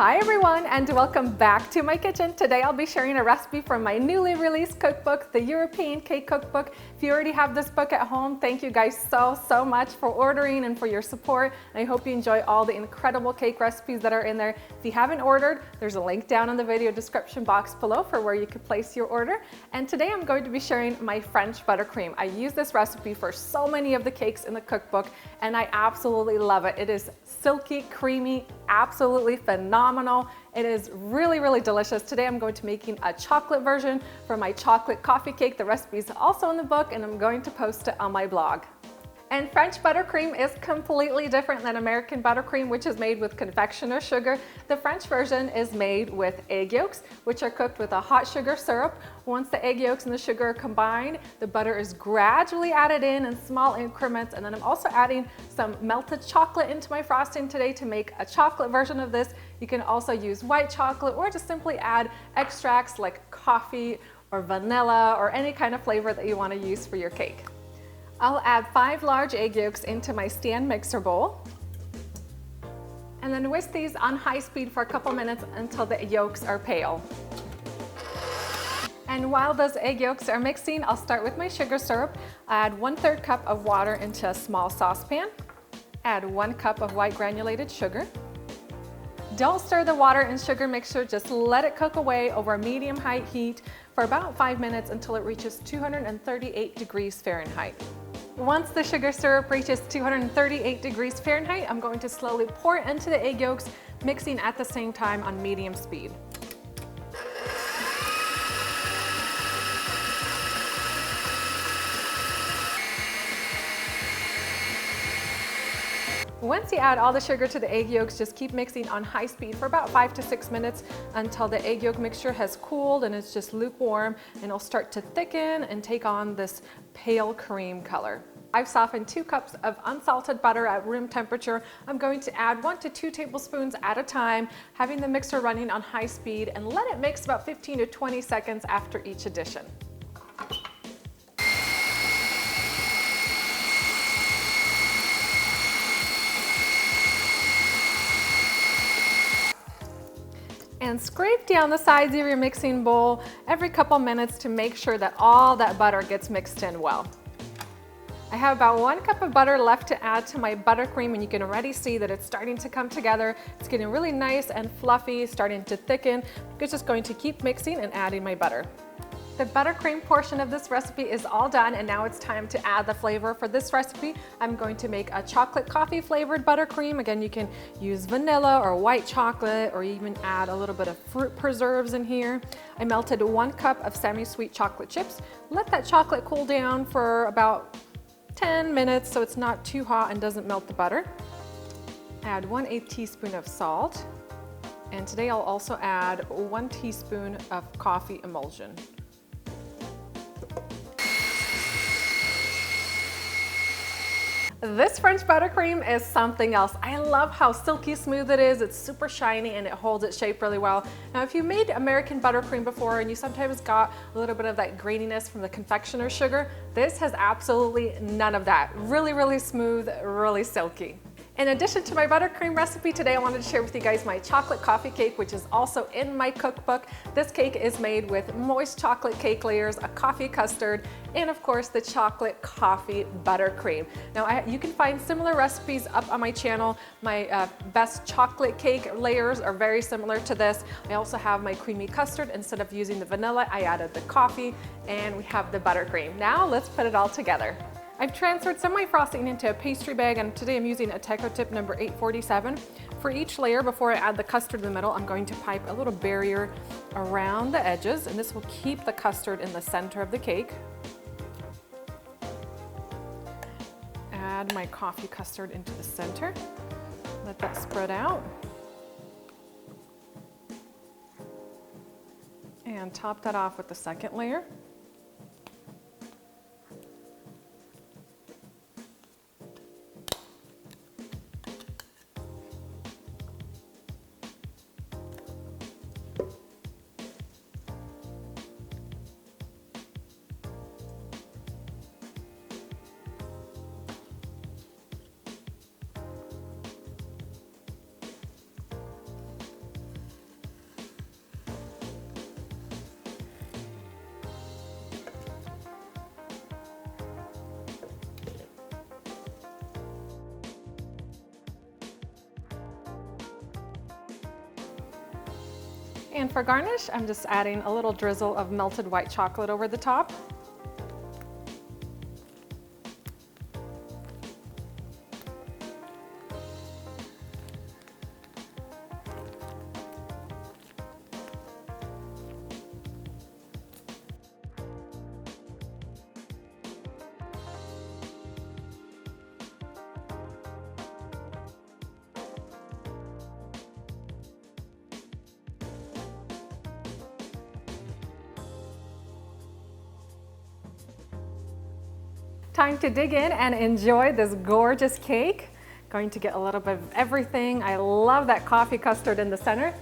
Hi everyone, and welcome back to my kitchen. Today I'll be sharing a recipe from my newly released cookbook, the European Cake Cookbook. If you already have this book at home, thank you guys so much for ordering and for your support. I hope you enjoy all the incredible cake recipes that are in there. If you haven't ordered, there's a link down in the video description box below for where you could place your order. And today I'm going to be sharing my French buttercream. I use this recipe for so many of the cakes in the cookbook and I absolutely love it. It is silky, creamy, absolutely phenomenal. It is really delicious. Today I'm going to be making a chocolate version for my chocolate coffee cake. The recipe is also in the book and I'm going to post it on my blog. And French buttercream is completely different than American buttercream, which is made with confectioner's sugar. The French version is made with egg yolks, which are cooked with a hot sugar syrup. Once the egg yolks and the sugar are combined, the butter is gradually added in small increments. And then I'm also adding some melted chocolate into my frosting today to make a chocolate version of this. You can also use white chocolate or just simply add extracts like coffee or vanilla or any kind of flavor that you want to use for your cake. I'll add 5 large egg yolks into my stand mixer bowl and then whisk these on high speed for a couple minutes until the yolks are pale. And while those egg yolks are mixing, I'll start with my sugar syrup. Add 1/3 cup of water into a small saucepan. Add 1 cup of white granulated sugar. Don't stir the water and sugar mixture, just let it cook away over a medium-high heat for about 5 minutes until it reaches 238 degrees Fahrenheit. Once the sugar syrup reaches 238 degrees Fahrenheit, I'm going to slowly pour it into the egg yolks, mixing at the same time on medium speed. Once you add all the sugar to the egg yolks, just keep mixing on high speed for about 5 to 6 minutes until the egg yolk mixture has cooled and it's just lukewarm, and it'll start to thicken and take on this pale cream color. I've softened 2 cups of unsalted butter at room temperature. I'm going to add 1 to 2 tablespoons at a time, having the mixer running on high speed, and let it mix about 15 to 20 seconds after each addition. And scrape down the sides of your mixing bowl every couple minutes to make sure that all that butter gets mixed in well. I have about 1 cup of butter left to add to my buttercream, and you can already see that it's starting to come together. It's getting really nice and fluffy, starting to thicken. I'm just going to keep mixing and adding my butter. The buttercream portion of this recipe is all done, and now it's time to add the flavor for this recipe. I'm going to make a chocolate coffee flavored buttercream. Again, you can use vanilla or white chocolate or even add a little bit of fruit preserves in here. I melted 1 cup of semi-sweet chocolate chips. Let that chocolate cool down for about 10 minutes so it's not too hot and doesn't melt the butter. Add 1/8 teaspoon of salt. And today I'll also add 1 teaspoon of coffee emulsion. This French buttercream is something else. I love how silky smooth it is. It's super shiny and it holds its shape really well. Now, if you made American buttercream before and you sometimes got a little bit of that graininess from the confectioner's sugar, this has absolutely none of that. Really smooth, really silky. In addition to my buttercream recipe, today I wanted to share with you guys my chocolate coffee cake, which is also in my cookbook. This cake is made with moist chocolate cake layers, a coffee custard, and of course the chocolate coffee buttercream. Now you can find similar recipes up on my channel. My best chocolate cake layers are very similar to this. I also have my creamy custard. Instead of using the vanilla, I added the coffee, and we have the buttercream. Now let's put it all together. I've transferred some of my frosting into a pastry bag, and today I'm using a Teco tip number 847. For each layer, before I add the custard in the middle, I'm going to pipe a little barrier around the edges, and this will keep the custard in the center of the cake. Add my coffee custard into the center. Let that spread out. And top that off with the second layer. And for garnish, I'm just adding a little drizzle of melted white chocolate over the top. Time to dig in and enjoy this gorgeous cake. Going to get a little bit of everything. I love that coffee custard in the center.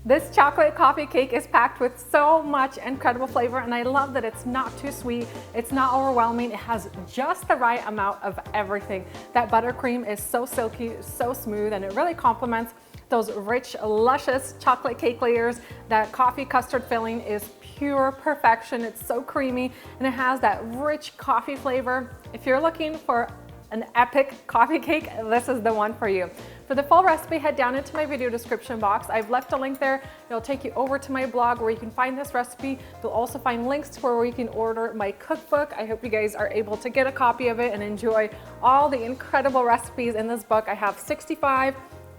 This chocolate coffee cake is packed with so much incredible flavor, and I love that it's not too sweet, it's not overwhelming, it has just the right amount of everything. That buttercream is so silky, so smooth, and it really complements those rich, luscious chocolate cake layers. That coffee custard filling is pure perfection. It's so creamy, and it has that rich coffee flavor. If you're looking for an epic coffee cake, this is the one for you. For the full recipe, head down into my video description box. I've left a link there. It'll take you over to my blog where you can find this recipe. You'll also find links to where you can order my cookbook. I hope you guys are able to get a copy of it and enjoy all the incredible recipes in this book. I have 65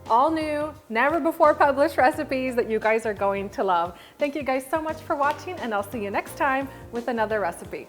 all new, never before published recipes that you guys are going to love. Thank you guys so much for watching, and I'll see you next time with another recipe.